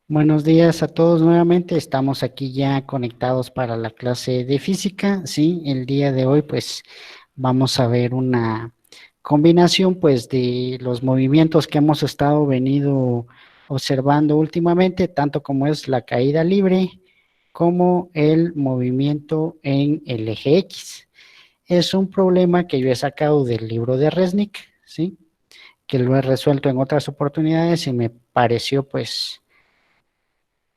Buenos días a todos nuevamente. Estamos aquí ya conectados para la clase de física. Sí, el día de hoy pues vamos a ver una combinación pues de los movimientos que hemos estado venido observando últimamente, tanto como es la caída libre como el movimiento en el eje X. Es un problema que yo he sacado del libro de Resnick, ¿sí? Que lo he resuelto en otras oportunidades y me pareció pues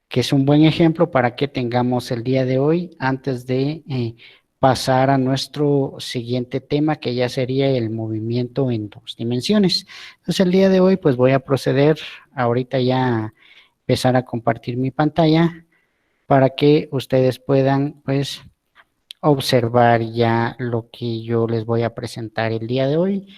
que es un buen ejemplo para que tengamos el día de hoy antes de pasar a nuestro siguiente tema, que ya sería el movimiento en dos dimensiones. Entonces, el día de hoy, pues voy a proceder ahorita ya a empezar a compartir mi pantalla para que ustedes puedan, pues, observar ya lo que yo les voy a presentar el día de hoy.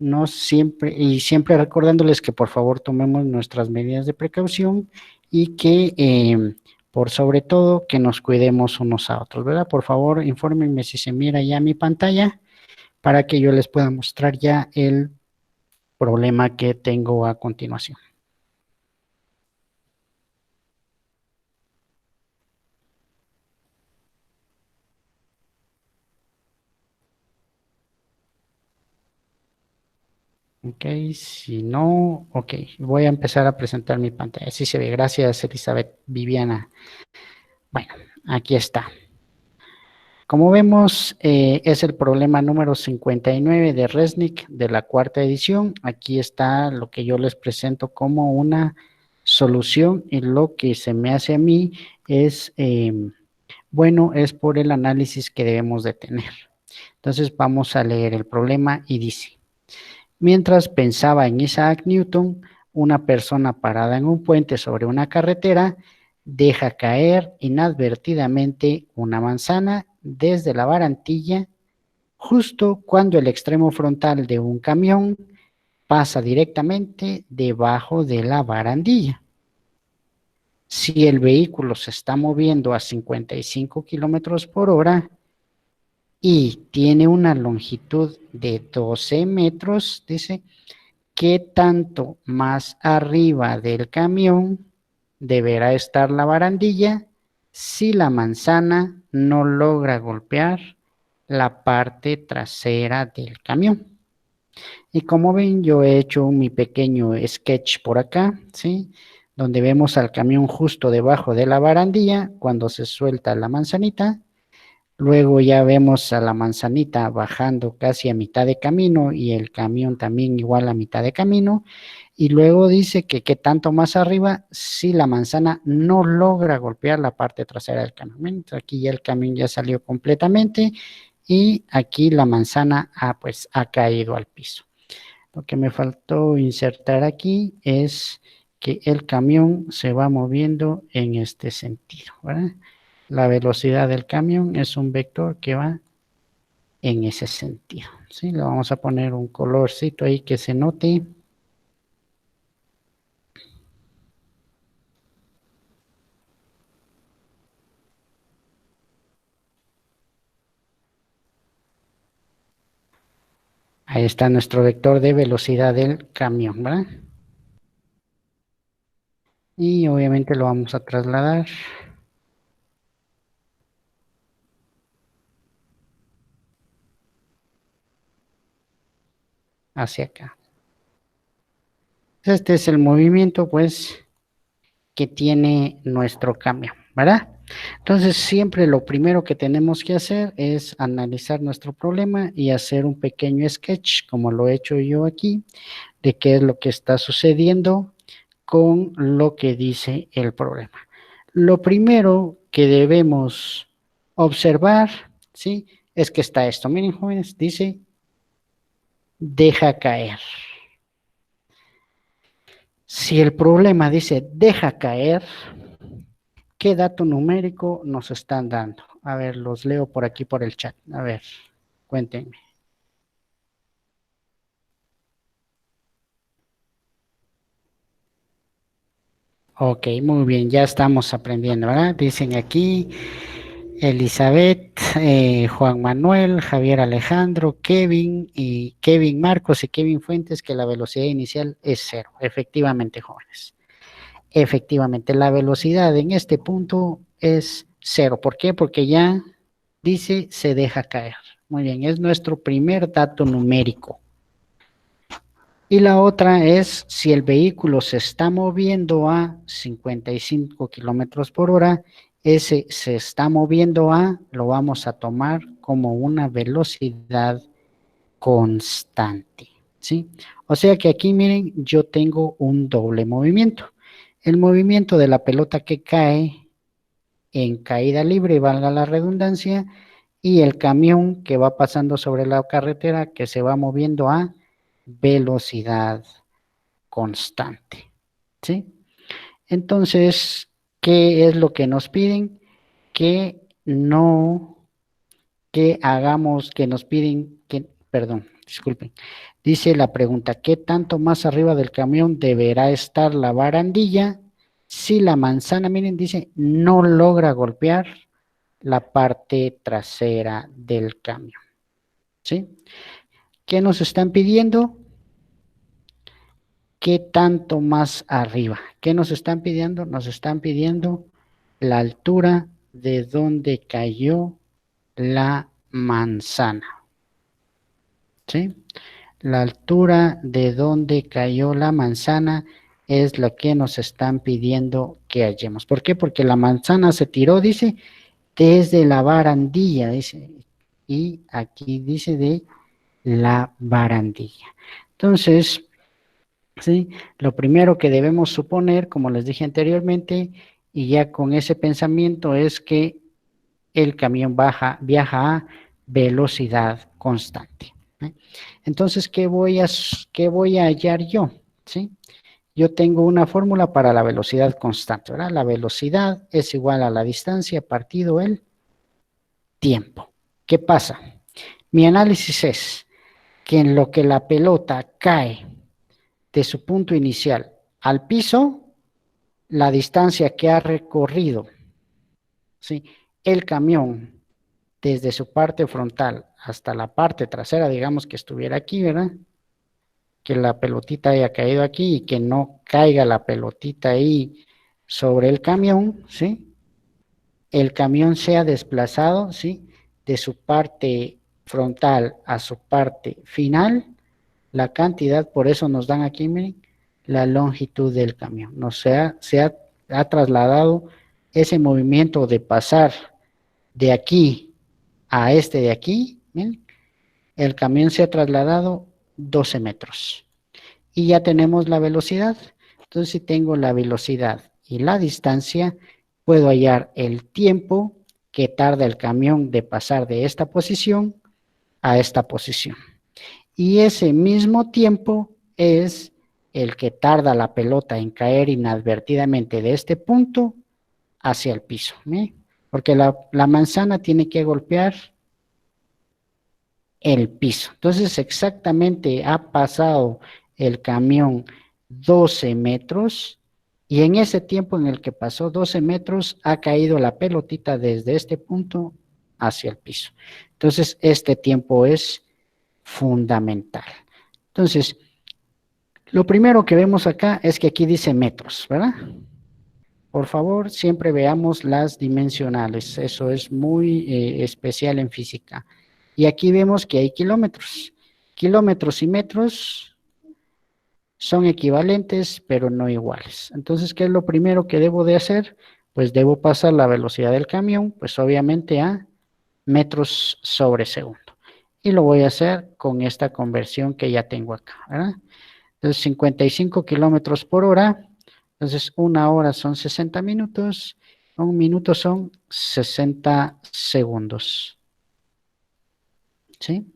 No siempre, y siempre recordándoles que por favor tomemos nuestras medidas de precaución y que por sobre todo que nos cuidemos unos a otros, ¿verdad? Por favor, infórmenme si se mira ya mi pantalla para que yo les pueda mostrar ya el problema que tengo a continuación. Ok, si no, ok, voy a empezar a presentar mi pantalla. Así se ve. Gracias, Elizabeth Viviana. Bueno, aquí está. Como vemos, es el problema número 59 de Resnick de la cuarta edición. Aquí está lo que yo les presento como una solución y lo que se me hace a mí es, bueno, es por el análisis que debemos de tener. Entonces vamos a leer el problema y dice, mientras pensaba en Isaac Newton, una persona parada en un puente sobre una carretera deja caer inadvertidamente una manzana desde la barandilla justo cuando el extremo frontal de un camión pasa directamente debajo de la barandilla. Si el vehículo se está moviendo a 55 kilómetros por hora y tiene una longitud de 12 metros, dice, ¿qué tanto más arriba del camión deberá estar la barandilla si la manzana no logra golpear la parte trasera del camión? Y como ven, yo he hecho mi pequeño sketch por acá, ¿sí? Donde vemos al camión justo debajo de la barandilla cuando se suelta la manzanita. Luego ya vemos a la manzanita bajando casi a mitad de camino y el camión también igual a mitad de camino. Y luego dice que qué tanto más arriba si la manzana no logra golpear la parte trasera del camión. Aquí ya el camión ya salió completamente y aquí la manzana pues ha caído al piso. Lo que me faltó insertar aquí es que el camión se va moviendo en este sentido, ¿verdad? La velocidad del camión es un vector que va en ese sentido, ¿sí? Le vamos a poner un colorcito ahí que se note. Ahí está nuestro vector de velocidad del camión, ¿verdad? Y obviamente lo vamos a trasladar hacia acá. Este es el movimiento, pues, que tiene nuestro cambio, ¿verdad? Entonces, siempre lo primero que tenemos que hacer es analizar nuestro problema y hacer un pequeño sketch, como lo he hecho yo aquí, de qué es lo que está sucediendo con lo que dice el problema. Lo primero que debemos observar, ¿sí? Es que está esto. Miren, jóvenes, dice, deja caer. Si el problema dice, deja caer, ¿qué dato numérico nos están dando? A ver, los leo por aquí por el chat. A ver, cuéntenme. Ok, muy bien, ya estamos aprendiendo, ¿verdad? Dicen aquí Elizabeth, Juan Manuel, Javier Alejandro, Kevin y Kevin Marcos y Kevin Fuentes que la velocidad inicial es cero. Efectivamente, jóvenes. efectivamente, la velocidad en este punto es 0. ¿Por qué? Porque ya dice se deja caer. Muy bien, es nuestro primer dato numérico. Y la otra es si el vehículo se está moviendo a 55 kilómetros por hora, ese se está moviendo a, lo vamos a tomar como una velocidad constante, ¿sí? O sea que aquí, miren, yo tengo un doble movimiento. El movimiento de la pelota que cae en caída libre, valga la redundancia, y el camión que va pasando sobre la carretera que se va moviendo a velocidad constante, ¿sí? Entonces, ¿qué es lo que nos piden? Que no, que hagamos, que nos piden, que, perdón, disculpen, dice la pregunta, ¿qué tanto más arriba del camión deberá estar la barandilla si la manzana, miren, dice, no logra golpear la parte trasera del camión? ¿Sí? ¿Qué nos están pidiendo? ¿Qué tanto más arriba? ¿Qué nos están pidiendo? Nos están pidiendo la altura de donde cayó la manzana. ¿Sí? La altura de donde cayó la manzana es lo que nos están pidiendo que hallemos. ¿Por qué? Porque la manzana se tiró, dice, desde la barandilla, dice, y aquí dice de la barandilla. Entonces, ¿sí? Lo primero que debemos suponer, como les dije anteriormente, y ya con ese pensamiento es que el camión viaja a velocidad constante. ¿Eh? Entonces, qué voy a hallar yo? ¿Sí? Yo tengo una fórmula para la velocidad constante, ¿verdad? La velocidad es igual a la distancia partido el tiempo. ¿Qué pasa? Mi análisis es que en lo que la pelota cae de su punto inicial al piso, la distancia que ha recorrido, ¿sí? El camión desde su parte frontal hasta la parte trasera, digamos que estuviera aquí, ¿verdad? Que la pelotita haya caído aquí y que no caiga la pelotita ahí sobre el camión, ¿sí? El camión sea desplazado, ¿sí? De su parte frontal a su parte final, la cantidad, por eso nos dan aquí, miren, la longitud del camión. No ha trasladado ese movimiento de pasar de aquí a este de aquí, miren, el camión se ha trasladado 12 metros. Y ya tenemos la velocidad. Entonces, si tengo la velocidad y la distancia, puedo hallar el tiempo que tarda el camión de pasar de esta posición a esta posición. Y ese mismo tiempo es el que tarda la pelota en caer inadvertidamente de este punto hacia el piso, ¿sí? Porque la manzana tiene que golpear el piso. Entonces, exactamente ha pasado el camión 12 metros y en ese tiempo en el que pasó 12 metros ha caído la pelotita desde este punto hacia el piso. Entonces, este tiempo es fundamental. Entonces, lo primero que vemos acá es que aquí dice metros, ¿verdad? Por favor, siempre veamos las dimensionales. Eso es muy especial en física. Y aquí vemos que hay kilómetros. Kilómetros y metros son equivalentes, pero no iguales. Entonces, ¿qué es lo primero que debo de hacer? Pues debo pasar la velocidad del camión, pues obviamente a metros sobre segundo. Y lo voy a hacer con esta conversión que ya tengo acá, ¿verdad? Entonces, 55 kilómetros por hora. Entonces, una hora son 60 minutos. Un minuto son 60 segundos. ¿Sí?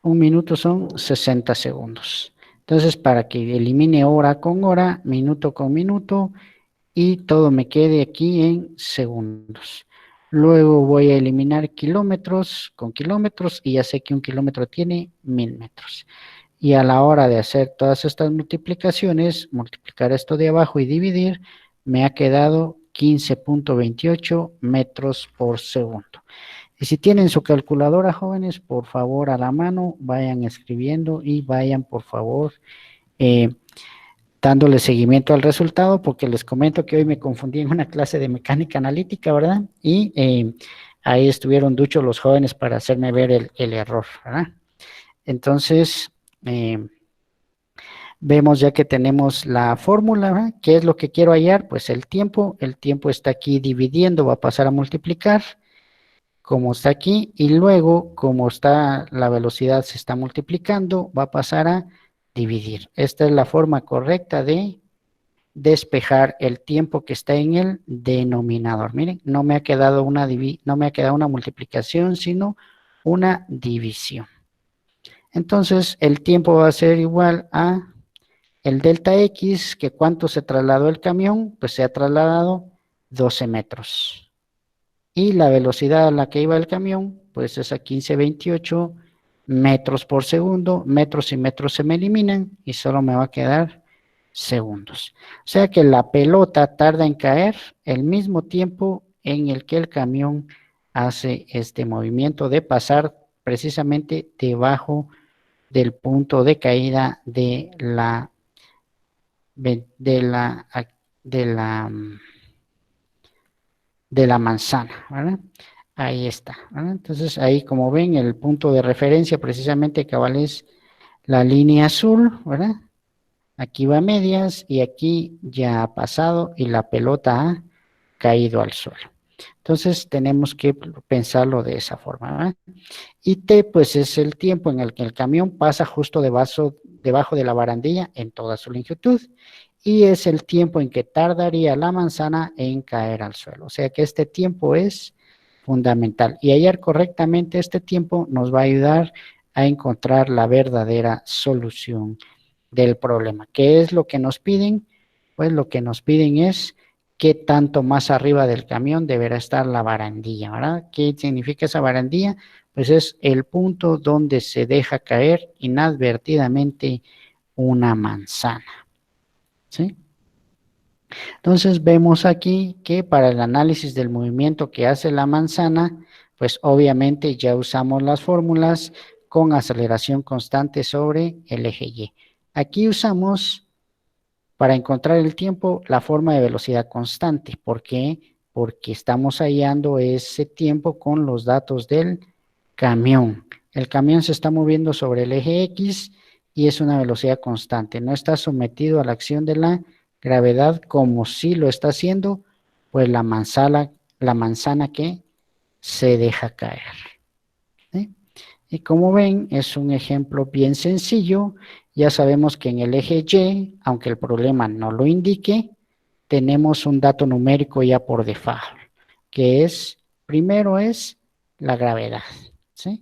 Un minuto son 60 segundos. Entonces, para que elimine hora con hora, minuto con minuto, y todo me quede aquí en segundos. Luego voy a eliminar kilómetros con kilómetros, y ya sé que un kilómetro tiene 1000 metros. Y a la hora de hacer todas estas multiplicaciones, multiplicar esto de abajo y dividir, me ha quedado 15.28 metros por segundo. Y si tienen su calculadora, jóvenes, por favor a la mano, vayan escribiendo y vayan, por favor, eh, dándole seguimiento al resultado, porque les comento que hoy me confundí en una clase de mecánica analítica, ¿verdad? Y ahí estuvieron duchos los jóvenes para hacerme ver el error, ¿verdad? Entonces, vemos ya que tenemos la fórmula, ¿verdad? ¿Qué es lo que quiero hallar? Pues el tiempo está aquí dividiendo, va a pasar a multiplicar, como está aquí, y luego, como está la velocidad se está multiplicando, va a pasar a dividir. Esta es la forma correcta de despejar el tiempo que está en el denominador. Miren, no me ha quedado una multiplicación, sino una división. Entonces, el tiempo va a ser igual a el delta X, que cuánto se trasladó el camión, pues se ha trasladado 12 metros. Y la velocidad a la que iba el camión, pues es a 15.28 metros por segundo. Metros y metros se me eliminan y solo me va a quedar segundos. O sea que la pelota tarda en caer el mismo tiempo en el que el camión hace este movimiento de pasar precisamente debajo del punto de caída de la, de la, de la manzana, ¿verdad? Ahí está, ¿verdad? Entonces ahí como ven el punto de referencia precisamente cabal es la línea azul, ¿verdad? Aquí va a medias y aquí ya ha pasado y la pelota ha caído al suelo. Entonces tenemos que pensarlo de esa forma, ¿verdad? Y T pues es el tiempo en el que el camión pasa justo debajo de la barandilla en toda su longitud y es el tiempo en que tardaría la manzana en caer al suelo. O sea que este tiempo es fundamental y hallar correctamente este tiempo nos va a ayudar a encontrar la verdadera solución del problema. ¿Qué es lo que nos piden? Pues lo que nos piden es qué tanto más arriba del camión deberá estar la barandilla, ¿verdad? ¿Qué significa esa barandilla? Pues es el punto donde se deja caer inadvertidamente una manzana, ¿sí? Entonces vemos aquí que para el análisis del movimiento que hace la manzana, pues obviamente ya usamos las fórmulas con aceleración constante sobre el eje Y. Aquí usamos para encontrar el tiempo la forma de velocidad constante. ¿Por qué? Porque estamos hallando ese tiempo con los datos del camión. El camión se está moviendo sobre el eje X y es una velocidad constante. No está sometido a la acción de la gravedad como si lo está haciendo, pues la manzana que se deja caer. ¿Sí? Y como ven, es un ejemplo bien sencillo. Ya sabemos que en el eje Y, aunque el problema no lo indique, tenemos un dato numérico ya por default, que es, primero es la gravedad, ¿sí?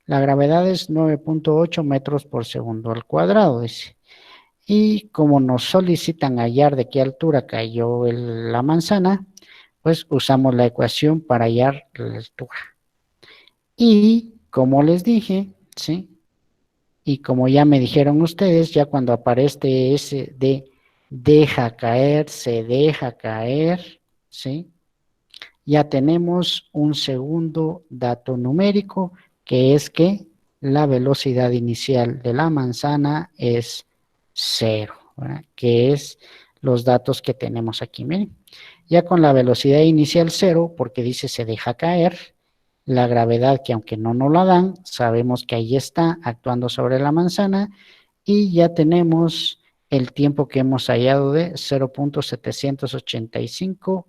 La gravedad es 9.8 metros por segundo al cuadrado, dice. Y como nos solicitan hallar de qué altura cayó la manzana, pues usamos la ecuación para hallar la altura. Y como les dije, ¿sí? Y como ya me dijeron ustedes, ya cuando aparece ese de deja caer, se deja caer, ¿sí? Ya tenemos un segundo dato numérico, que es que la velocidad inicial de la manzana es 0, ¿verdad? Que es los datos que tenemos aquí. Miren, ya con la velocidad inicial 0, porque dice se deja caer, la gravedad que aunque no nos la dan, sabemos que ahí está actuando sobre la manzana y ya tenemos el tiempo que hemos hallado de 0.785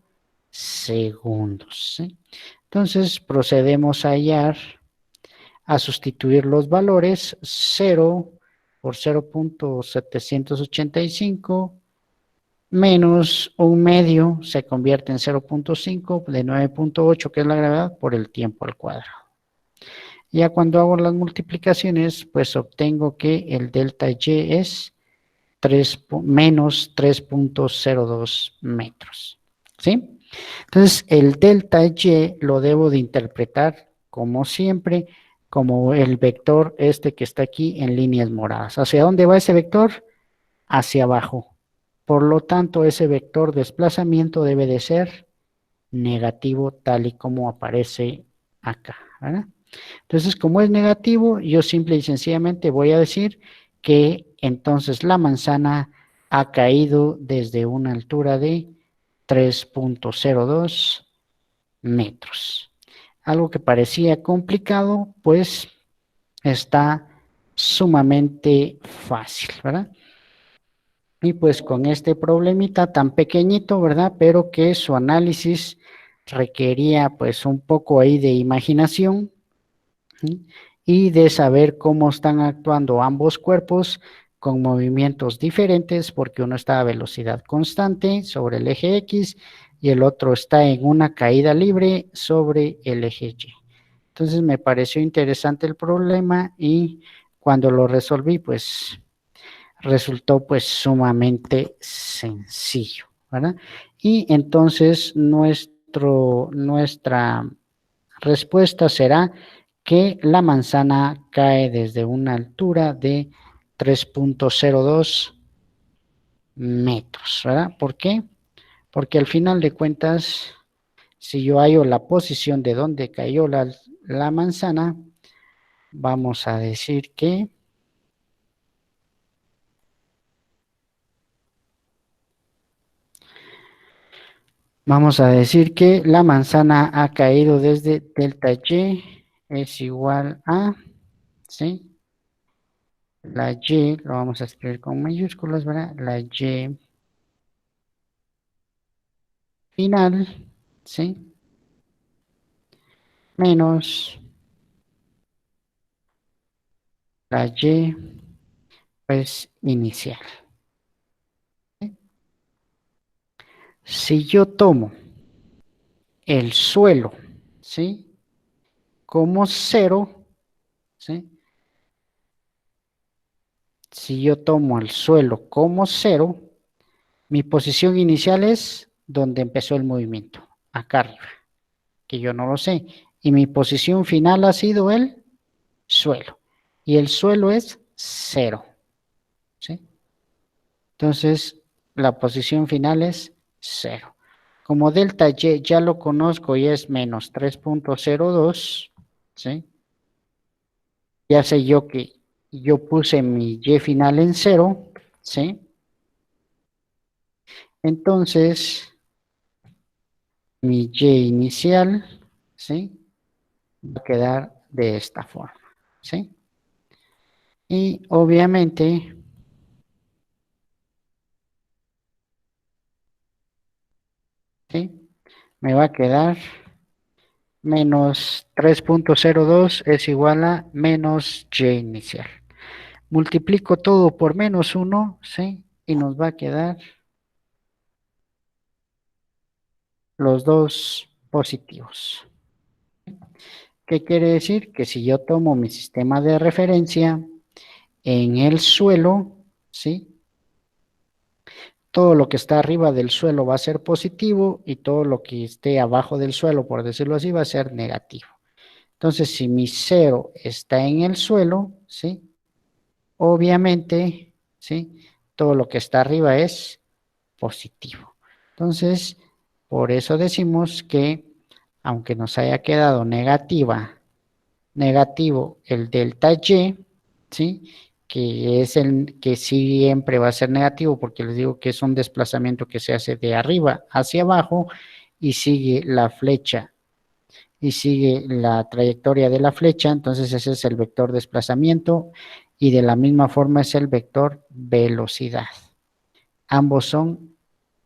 segundos. ¿Sí? Entonces procedemos a hallar, a sustituir los valores 0 por 0.785 menos un medio se convierte en 0.5 de 9.8 que es la gravedad por el tiempo al cuadrado. Ya cuando hago las multiplicaciones, pues obtengo que el delta Y es menos 3.02 metros. ¿Sí? Entonces, el delta Y lo debo de interpretar, como siempre, como el vector este que está aquí en líneas moradas. ¿Hacia dónde va ese vector? Hacia abajo. Por lo tanto, ese vector de desplazamiento debe de ser negativo, tal y como aparece acá, ¿verdad? Entonces, como es negativo, yo simple y sencillamente voy a decir que entonces la manzana ha caído desde una altura de 3.02 metros. Algo que parecía complicado, pues está sumamente fácil, ¿verdad? Y pues con este problemita tan pequeñito, ¿verdad? Pero que su análisis requería pues un poco ahí de imaginación, ¿sí? Y de saber cómo están actuando ambos cuerpos con movimientos diferentes, porque uno está a velocidad constante sobre el eje X y el otro está en una caída libre sobre el eje Y. Entonces me pareció interesante el problema y cuando lo resolví, pues resultó pues sumamente sencillo, ¿verdad? Y entonces nuestra respuesta será que la manzana cae desde una altura de 3.02 metros, ¿verdad? ¿Por qué? Porque al final de cuentas, si yo hallo la posición de donde cayó la manzana, vamos a decir que la manzana ha caído desde delta Y es igual a, ¿sí? La Y, lo vamos a escribir con mayúsculas, ¿verdad? La Y final, ¿sí? Menos la Y, pues, inicial. ¿Sí? Si yo tomo el suelo, ¿sí? Como cero, ¿sí? Si yo tomo el suelo como cero, mi posición inicial es donde empezó el movimiento, acá arriba, que yo no lo sé. Y mi posición final ha sido el suelo. Y el suelo es cero, ¿sí? Entonces, la posición final es cero. Como delta Y ya lo conozco y es menos 3.02, ¿sí? Ya sé yo que yo puse mi Y final en cero, ¿sí? Entonces, mi Y inicial, ¿sí? Va a quedar de esta forma, ¿sí? Y obviamente, ¿sí? Me va a quedar menos 3.02 es igual a menos Y inicial. Multiplico todo por menos 1, ¿sí? Y nos va a quedar los dos positivos. ¿Qué quiere decir? Que si yo tomo mi sistema de referencia en el suelo, ¿sí? Todo lo que está arriba del suelo va a ser positivo y todo lo que esté abajo del suelo, por decirlo así, va a ser negativo. Entonces, si mi cero está en el suelo, ¿sí? Obviamente, ¿sí? Todo lo que está arriba es positivo. Entonces, por eso decimos que, aunque nos haya quedado negativo el delta Y, ¿sí? Que es el que siempre va a ser negativo, porque les digo que es un desplazamiento que se hace de arriba hacia abajo y sigue la flecha y sigue la trayectoria de la flecha, entonces ese es el vector desplazamiento y de la misma forma es el vector velocidad. Ambos son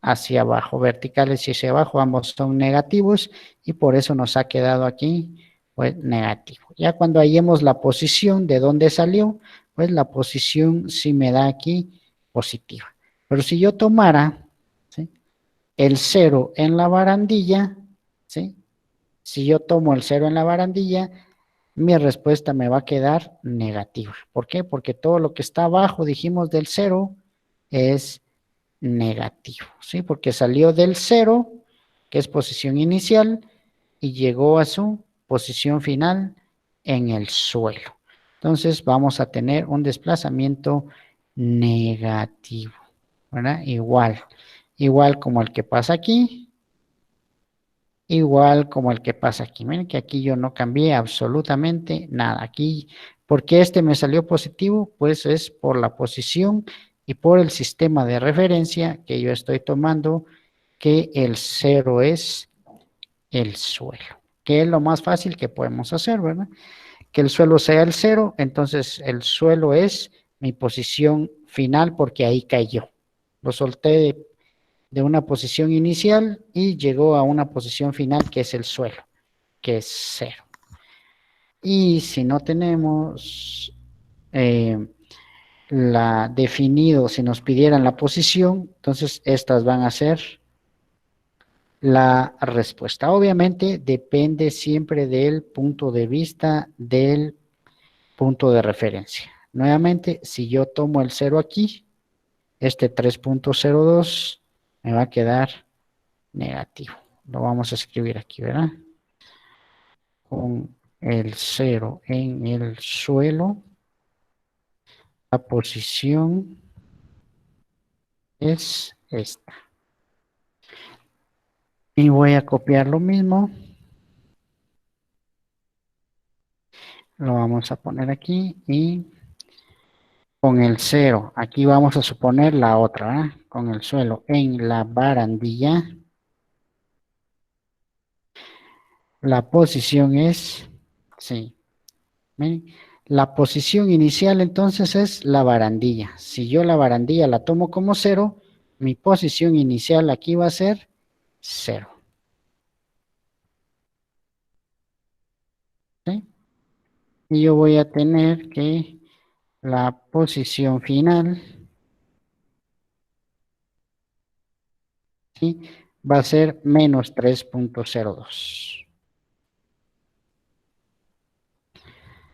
hacia abajo, verticales y hacia abajo, ambos son negativos y por eso nos ha quedado aquí pues negativo. Ya cuando hallemos la posición de dónde salió, pues la posición sí me da aquí positiva. Pero si yo tomara, ¿sí? El cero en la barandilla, ¿sí? Si yo tomo el cero en la barandilla, mi respuesta me va a quedar negativa. ¿Por qué? Porque todo lo que está abajo, dijimos, del cero es negativo, ¿sí? Porque salió del cero, que es posición inicial, y llegó a su posición final en el suelo. Entonces vamos a tener un desplazamiento negativo, ¿verdad? Igual como el que pasa aquí, igual como el que pasa aquí. Miren que aquí yo no cambié absolutamente nada. Aquí, ¿por qué este me salió positivo? Pues es por la posición y por el sistema de referencia que yo estoy tomando, que el 0 es el suelo, que es lo más fácil que podemos hacer, ¿verdad? Que el suelo sea el 0, entonces el suelo es mi posición final porque ahí cayó. Lo solté de una posición inicial y llegó a una posición final que es el suelo, que es 0. Y si no tenemos eh, la definido, si nos pidieran la posición, entonces estas van a ser la respuesta. Obviamente depende siempre del punto de vista del punto de referencia. Nuevamente, si yo tomo el 0 aquí, este 3.02 me va a quedar negativo. Lo vamos a escribir aquí, ¿verdad? Con el 0 en el suelo, la posición es esta. Y voy a copiar lo mismo. Lo vamos a poner aquí y con el 0, aquí vamos a suponer la otra, ¿verdad? Con el suelo en la barandilla, la posición es, sí, ¿ven? La posición inicial entonces es la barandilla. Si yo la barandilla la tomo como 0, mi posición inicial aquí va a ser 0. ¿Sí? Y yo voy a tener que la posición final, ¿sí? Va a ser menos 3.02.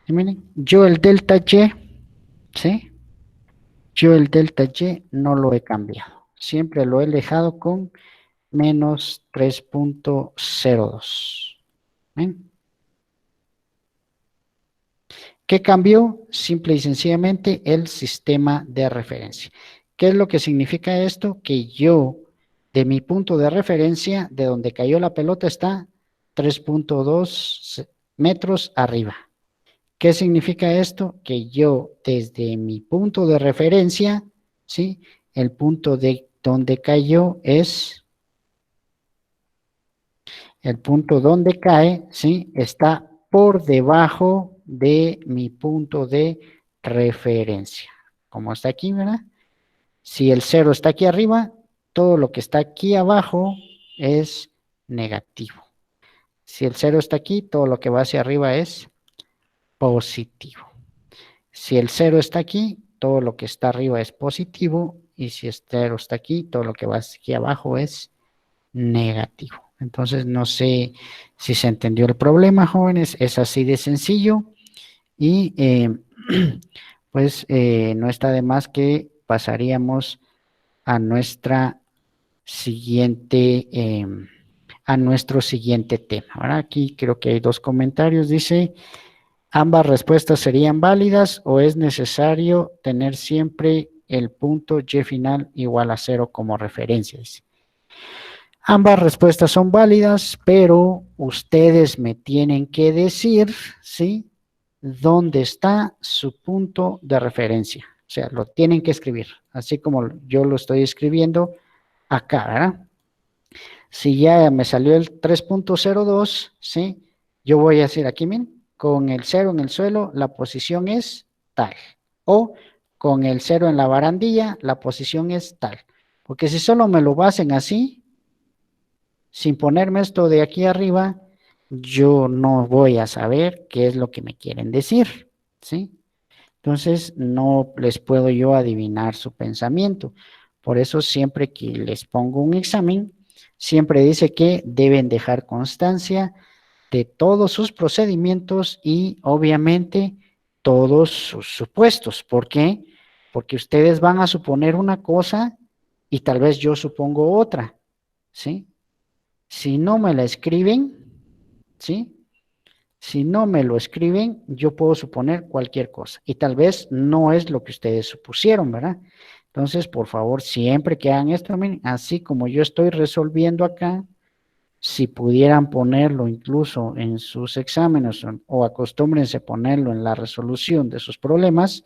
Y miren, yo el delta Y, ¿sí? Yo el delta Y no lo he cambiado. Siempre lo he dejado con menos 3.02. ¿Ven? ¿Qué cambió? Simple y sencillamente el sistema de referencia. ¿Qué es lo que significa esto? Que yo, de mi punto de referencia, de donde cayó la pelota, está 3.2 metros arriba. ¿Qué significa esto? Que yo, desde mi punto de referencia, ¿sí? El punto de donde cayó es el punto donde cae, ¿sí? Está por debajo de mi punto de referencia. Como está aquí, ¿verdad? Si el 0 está aquí arriba, todo lo que está aquí abajo es negativo. Si el 0 está aquí, todo lo que va hacia arriba es positivo. Si el 0 está aquí, todo lo que está arriba es positivo. Y si el 0 está aquí, todo lo que va aquí abajo es negativo. Entonces, no sé si se entendió el problema, jóvenes. Es así de sencillo. Y pues no está de más que pasaríamos a nuestra siguiente, a nuestro siguiente tema. Ahora aquí creo que hay dos comentarios. Dice, ¿ambas respuestas serían válidas o es necesario tener siempre el punto y final igual a 0 como referencia? Dice. Ambas respuestas son válidas, pero ustedes me tienen que decir, ¿sí? ¿Dónde está su punto de referencia? O sea, lo tienen que escribir, así como yo lo estoy escribiendo acá, ¿verdad? Si ya me salió el 3.02, ¿sí? Yo voy a decir aquí, miren, con el 0 en el suelo, la posición es tal. O con el 0 en la barandilla, la posición es tal. Porque si solo me lo basen así, sin ponerme esto de aquí arriba, yo no voy a saber qué es lo que me quieren decir, ¿sí? Entonces, no les puedo yo adivinar su pensamiento. Por eso, siempre que les pongo un examen, siempre dice que deben dejar constancia de todos sus procedimientos y, obviamente, todos sus supuestos. ¿Por qué? Porque ustedes van a suponer una cosa y tal vez yo supongo otra, ¿sí? Si no me la escriben, ¿sí? Si no me lo escriben, yo puedo suponer cualquier cosa y tal vez no es lo que ustedes supusieron, ¿verdad? Entonces, por favor, siempre que hagan esto, así como yo estoy resolviendo acá, si pudieran ponerlo incluso en sus exámenes o acostúmbrense ponerlo en la resolución de sus problemas,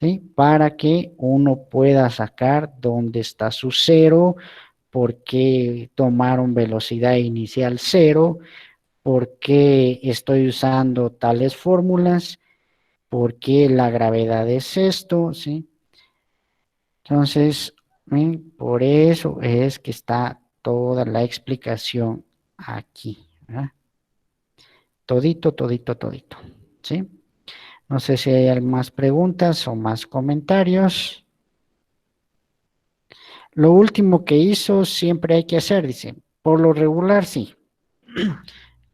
¿sí? Para que uno pueda sacar dónde está su cero, por qué tomaron velocidad inicial cero, por qué estoy usando tales fórmulas, por qué la gravedad es esto, ¿sí? Entonces, por eso es que está toda la explicación aquí, ¿verdad? Todito, todito, todito, ¿sí? No sé si hay más preguntas o más comentarios. Lo último que hizo siempre hay que hacer, dice, por lo regular sí,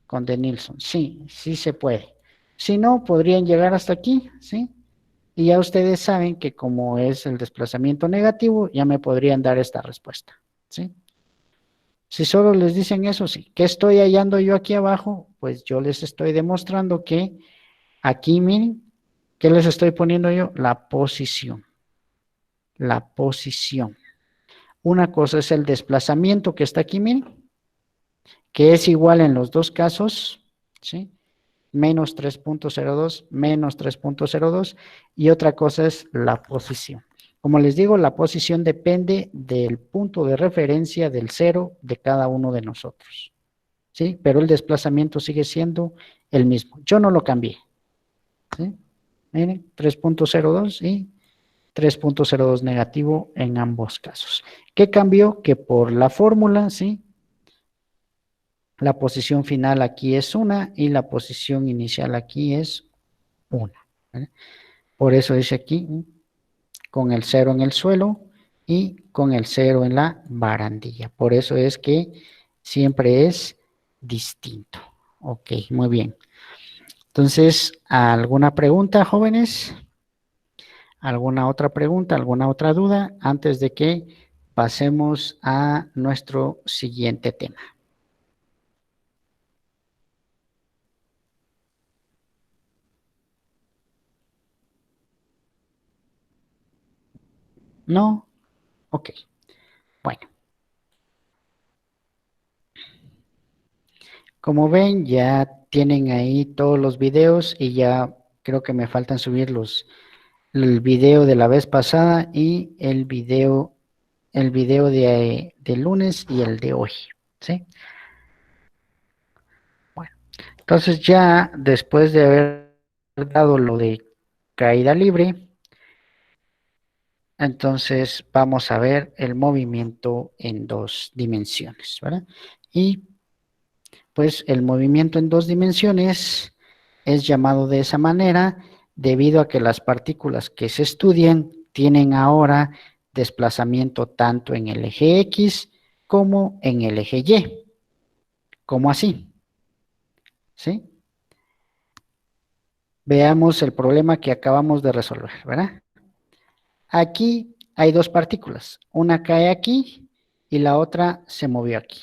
con De Nilsson, sí, sí se puede. Si no, podrían llegar hasta aquí, ¿sí? Y ya ustedes saben que como es el desplazamiento negativo, ya me podrían dar esta respuesta, ¿sí? Si solo les dicen eso, sí. ¿Qué estoy hallando yo aquí abajo? Pues yo les estoy demostrando que aquí, miren, ¿qué les estoy poniendo yo? La posición. La posición. Una cosa es el desplazamiento que está aquí, miren, que es igual en los dos casos, ¿sí? Menos 3.02, menos 3.02, y otra cosa es la posición. Como les digo, la posición depende del punto de referencia del cero de cada uno de nosotros, ¿sí? Pero el desplazamiento sigue siendo el mismo. Yo no lo cambié, ¿sí? Miren, 3.02 y 3.02 negativo en ambos casos. ¿Qué cambió? Que por la fórmula, ¿sí? La posición final aquí es una y la posición inicial aquí es una, ¿vale? Por eso dice aquí, con el cero en el suelo y con el cero en la barandilla. Por eso es que siempre es distinto. Ok, muy bien. Entonces, ¿alguna pregunta, jóvenes? ¿Alguna otra pregunta, alguna otra duda antes de que pasemos a nuestro siguiente tema? ¿No? Ok. Bueno, como ven, ya tienen ahí todos los videos y ya creo que me faltan subir el video de la vez pasada y el video de lunes y el de hoy, ¿sí? Bueno, entonces ya después de haber dado lo de caída libre, entonces vamos a ver el movimiento en dos dimensiones, ¿verdad? Y pues el movimiento en dos dimensiones es llamado de esa manera debido a que las partículas que se estudian tienen ahora desplazamiento tanto en el eje X como en el eje Y. ¿Cómo así? ¿Sí? Veamos el problema que acabamos de resolver, ¿verdad? Aquí hay dos partículas, una cae aquí y la otra se movió aquí.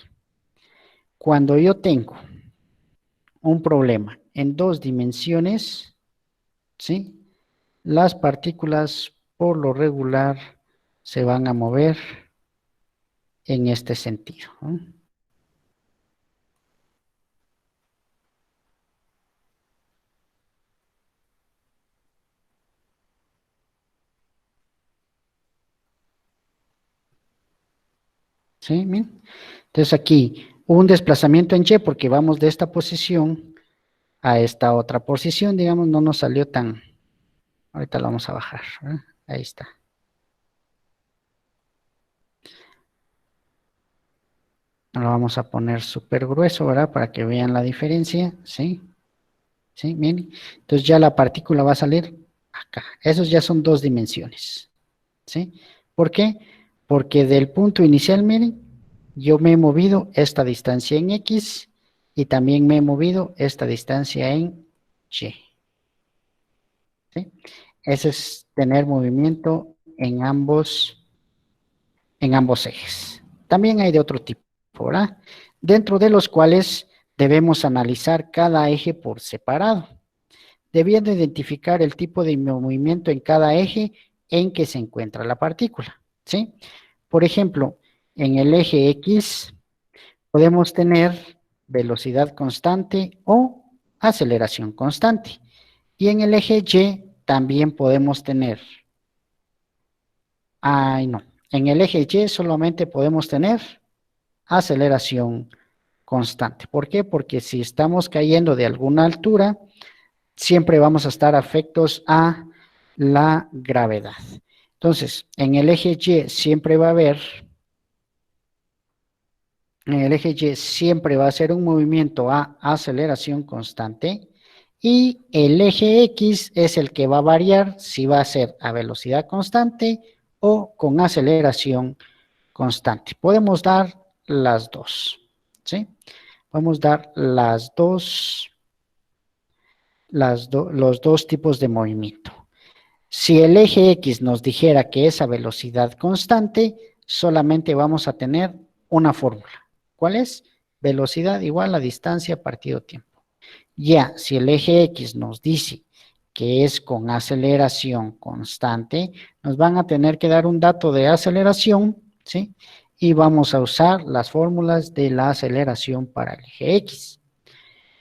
Cuando yo tengo un problema en dos dimensiones, ¿sí? Las partículas por lo regular se van a mover en este sentido, ¿no? ¿Sí? Miren. Entonces aquí un desplazamiento en Y porque vamos de esta posición a esta otra posición, digamos, no nos salió tan... Ahorita lo vamos a bajar, ¿verdad? Ahí está. Lo vamos a poner súper grueso, ¿verdad? Para que vean la diferencia, ¿sí? ¿Sí? Miren. Entonces ya la partícula va a salir acá. Esos ya son dos dimensiones, ¿sí? ¿Por qué? Porque del punto inicial, miren, yo me he movido esta distancia en X y también me he movido esta distancia en Y, ¿sí? Ese es tener movimiento en ambos ejes. También hay de otro tipo, ¿verdad? Dentro de los cuales debemos analizar cada eje por separado, debiendo identificar el tipo de movimiento en cada eje en que se encuentra la partícula, ¿sí? Por ejemplo, en el eje X podemos tener velocidad constante o aceleración constante. Y en el eje Y también podemos tener Ay, no. En el eje Y solamente podemos tener aceleración constante. ¿Por qué? Porque si estamos cayendo de alguna altura, siempre vamos a estar afectos a la gravedad. Entonces, en el eje Y siempre va a haber, en el eje Y siempre va a ser un movimiento a aceleración constante y el eje X es el que va a variar si va a ser a velocidad constante o con aceleración constante. Podemos dar las dos, ¿sí? Vamos a dar los dos tipos de movimiento. Si el eje X nos dijera que es a velocidad constante, solamente vamos a tener una fórmula. ¿Cuál es? Velocidad igual a distancia partido tiempo. Ya, si el eje X nos dice que es con aceleración constante, nos van a tener que dar un dato de aceleración, ¿sí? Y vamos a usar las fórmulas de la aceleración para el eje X.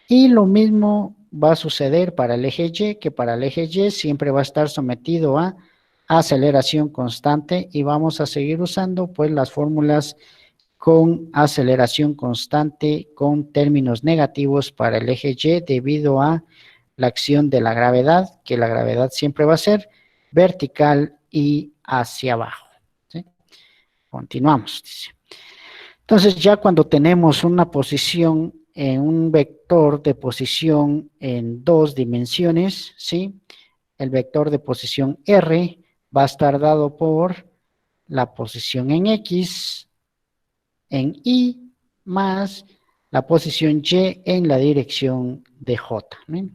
Y lo mismo va a suceder para el eje Y, que para el eje Y siempre va a estar sometido a aceleración constante y vamos a seguir usando pues las fórmulas con aceleración constante con términos negativos para el eje Y debido a la acción de la gravedad, que la gravedad siempre va a ser vertical y hacia abajo. ¿Sí? Continuamos, dice. Entonces ya cuando tenemos una posición en un vector de posición en dos dimensiones, ¿sí? El vector de posición R va a estar dado por la posición en X, en Y, más la posición Y en la dirección de J. ¿Sí?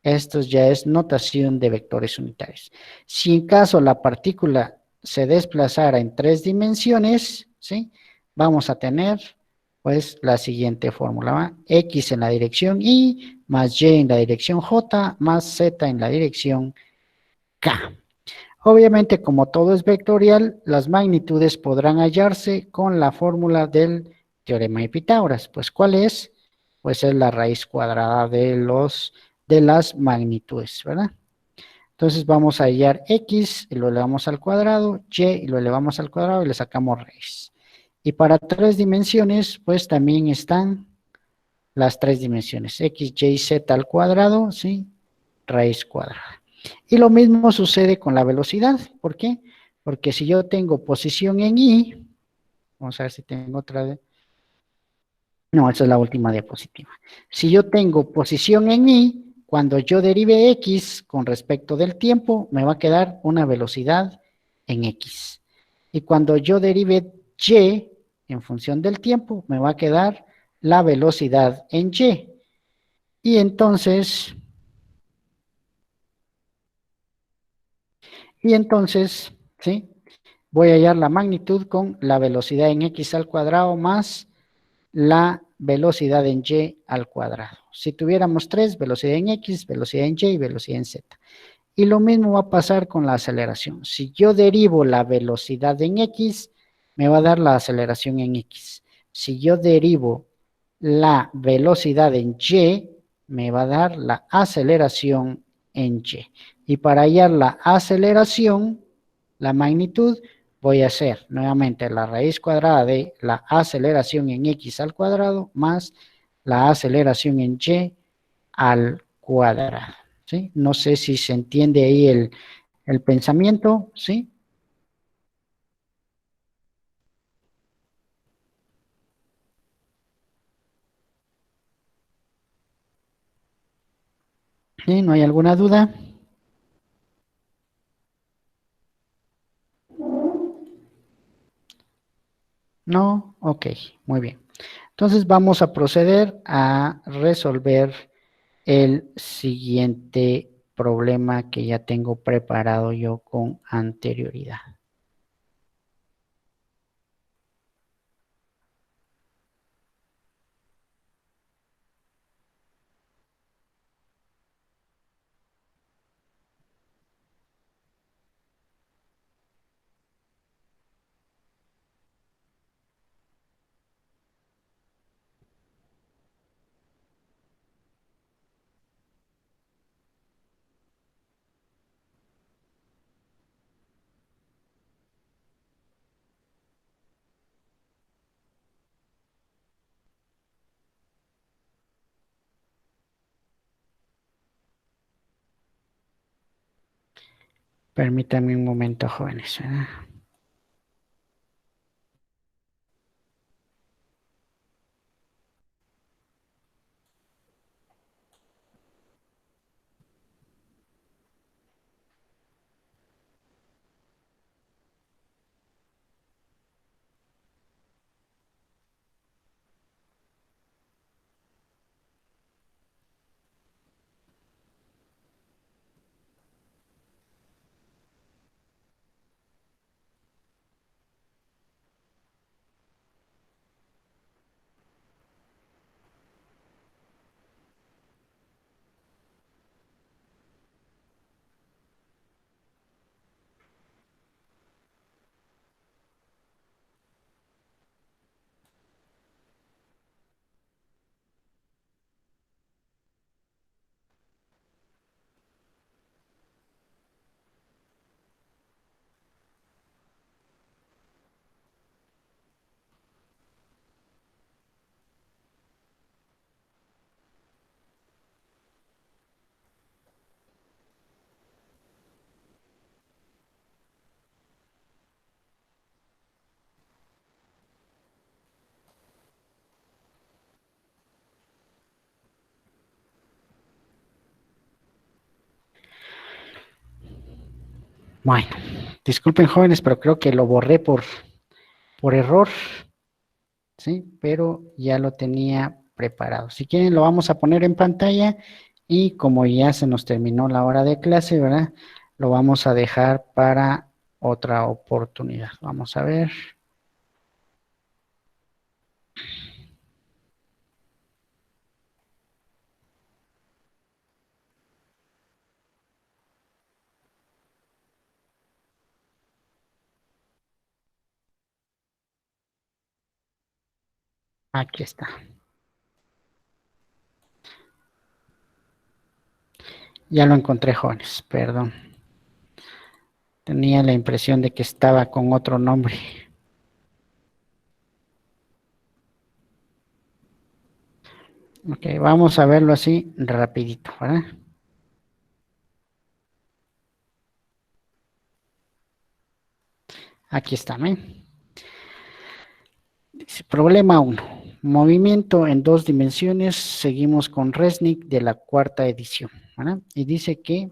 Esto ya es notación de vectores unitarios. Si en caso la partícula se desplazara en tres dimensiones, ¿sí? Vamos a tener pues la siguiente fórmula, ¿va? X en la dirección Y, más Y en la dirección J, más Z en la dirección K. Obviamente, como todo es vectorial, las magnitudes podrán hallarse con la fórmula del teorema de Pitágoras. Pues, ¿cuál es? Pues es la raíz cuadrada de las magnitudes, ¿verdad? Entonces vamos a hallar X y lo elevamos al cuadrado, Y y lo elevamos al cuadrado y le sacamos raíz. Y para tres dimensiones, pues también están las tres dimensiones, X, Y, Z al cuadrado, ¿sí? Raíz cuadrada. Y lo mismo sucede con la velocidad. ¿Por qué? Porque si yo tengo posición en Y, vamos a ver si tengo otra vez. No, esa es la última diapositiva. Si yo tengo posición en Y, cuando yo derive X con respecto del tiempo, me va a quedar una velocidad en X. Y cuando yo derive Y en función del tiempo, me va a quedar la velocidad en Y. Y entonces, ¿sí? Voy a hallar la magnitud con la velocidad en X al cuadrado más la velocidad en Y al cuadrado. Si tuviéramos tres, velocidad en X, velocidad en Y y velocidad en Z. Y lo mismo va a pasar con la aceleración. Si yo derivo la velocidad en X, me va a dar la aceleración en X. Si yo derivo la velocidad en Y, me va a dar la aceleración en Y. Y para hallar la aceleración, la magnitud, voy a hacer nuevamente la raíz cuadrada de la aceleración en X al cuadrado más la aceleración en Y al cuadrado. ¿Sí? No sé si se entiende ahí el pensamiento, ¿sí? ¿Sí? ¿No hay alguna duda? No, ok, muy bien. Entonces vamos a proceder a resolver el siguiente problema que ya tengo preparado yo con anterioridad. Permítanme un momento, jóvenes. Bueno, disculpen, jóvenes, pero creo que lo borré por error, ¿sí? Pero ya lo tenía preparado. Si quieren, lo vamos a poner en pantalla y como ya se nos terminó la hora de clase, ¿verdad? Lo vamos a dejar para otra oportunidad. Vamos a ver. Aquí está. Ya lo encontré, jóvenes, perdón. Tenía la impresión de que estaba con otro nombre. Ok, vamos a verlo así rapidito, ¿verdad? Aquí está, ¿eh? Dice, problema 1. Movimiento en dos dimensiones. Seguimos con Resnick de la cuarta edición, ¿verdad? Y dice que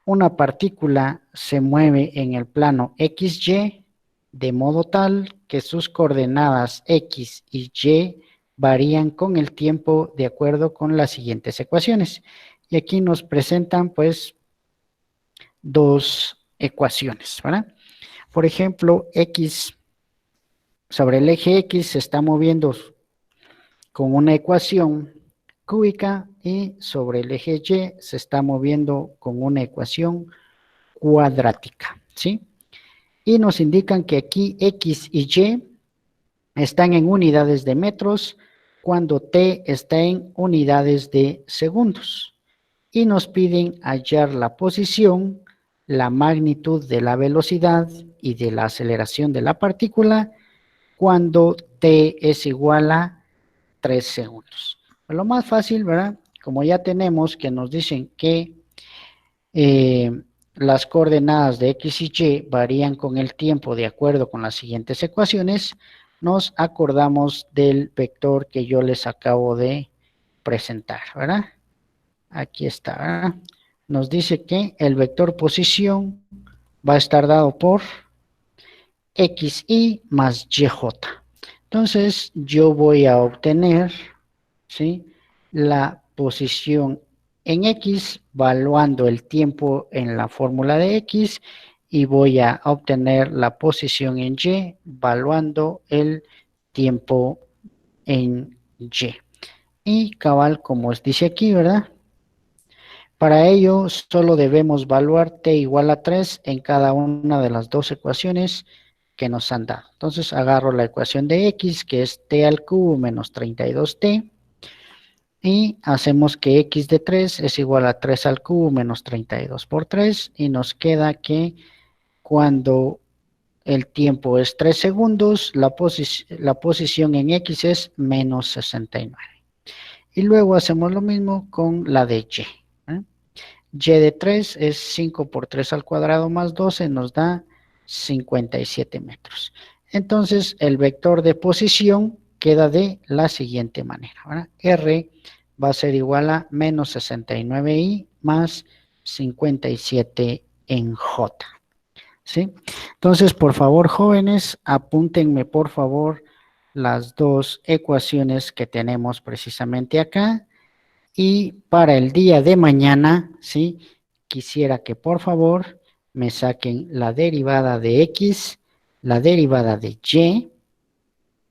una partícula se mueve en el plano XY de modo tal que sus coordenadas X y Y varían con el tiempo de acuerdo con las siguientes ecuaciones. Y aquí nos presentan pues dos ecuaciones, ¿verdad? Por ejemplo, X sobre el eje X se está moviendo con una ecuación cúbica y sobre el eje Y se está moviendo con una ecuación cuadrática, ¿sí? Y nos indican que aquí X y Y están en unidades de metros cuando T está en unidades de segundos. Y nos piden hallar la posición, la magnitud de la velocidad y de la aceleración de la partícula cuando T es igual a 3 segundos. Lo más fácil, ¿verdad? Como ya tenemos que nos dicen que las coordenadas de X y Y varían con el tiempo de acuerdo con las siguientes ecuaciones, nos acordamos del vector que yo les acabo de presentar, ¿verdad? Aquí está, ¿verdad? Nos dice que el vector posición va a estar dado por XY más YJ. Entonces, yo voy a obtener, ¿sí?, la posición en X, valuando el tiempo en la fórmula de X, y voy a obtener la posición en Y, valuando el tiempo en Y. Y cabal, como dice aquí, ¿verdad? Para ello, solo debemos evaluar t igual a 3 en cada una de las dos ecuaciones que nos han dado. Entonces, agarro la ecuación de x, que es t al cubo menos 32t, y hacemos que x de 3 es igual a 3 al cubo menos 32 por 3, y nos queda que cuando el tiempo es 3 segundos, la posición en x es menos 69. Y luego hacemos lo mismo con la de y, ¿eh? Y de 3 es 5 por 3 al cuadrado más 12, nos da 57 metros. Entonces, el vector de posición queda de la siguiente manera, ¿verdad? R va a ser igual a menos 69i más 57 en J. ¿Sí? Entonces, por favor, jóvenes, apúntenme, por favor, las dos ecuaciones que tenemos precisamente acá. Y para el día de mañana, ¿sí? Quisiera que por favor me saquen la derivada de X, la derivada de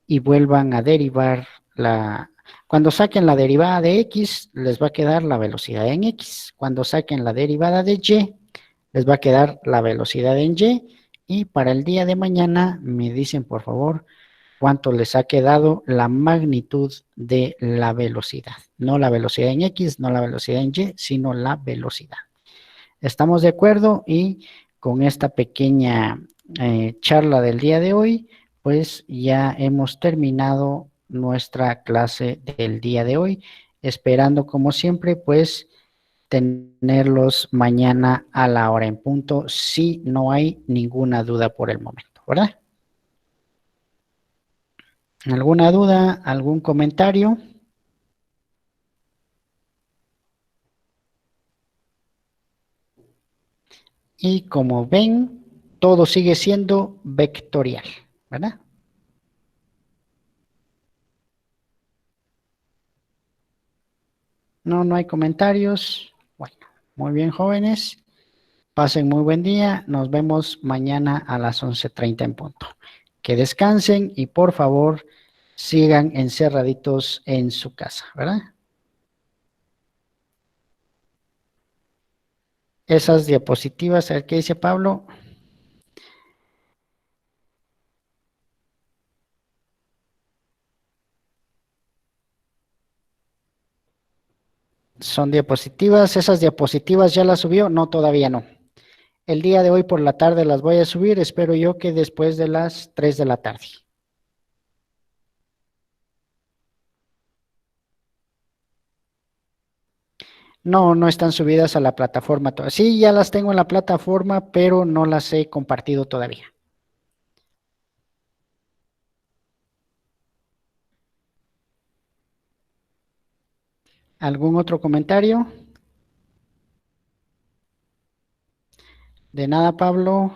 y vuelvan a derivar la... Cuando saquen la derivada de X, les va a quedar la velocidad en X. Cuando saquen la derivada de Y, les va a quedar la velocidad en Y. Y para el día de mañana me dicen por favor cuánto les ha quedado la magnitud de la velocidad. No la velocidad en X, no la velocidad en Y, sino la velocidad. ¿Estamos de acuerdo? Y con esta pequeña charla del día de hoy, pues ya hemos terminado nuestra clase del día de hoy, esperando como siempre, pues tenerlos mañana a la hora en punto, si no hay ninguna duda por el momento, ¿verdad? ¿Alguna duda? ¿Algún comentario? Y como ven, todo sigue siendo vectorial, ¿verdad? No, no hay comentarios. Bueno, muy bien, jóvenes. Pasen muy buen día. Nos vemos mañana a las 11:30 en punto. Que descansen y por favor sigan encerraditos en su casa, ¿verdad? Esas diapositivas, a ver qué dice Pablo, son diapositivas. Esas diapositivas ya las subió. No, todavía no. El día de hoy por la tarde las voy a subir. Espero yo que después de las 3 de la tarde. No, no están subidas a la plataforma todavía. Sí, ya las tengo en la plataforma, pero no las he compartido todavía. ¿Algún otro comentario? De nada, Pablo.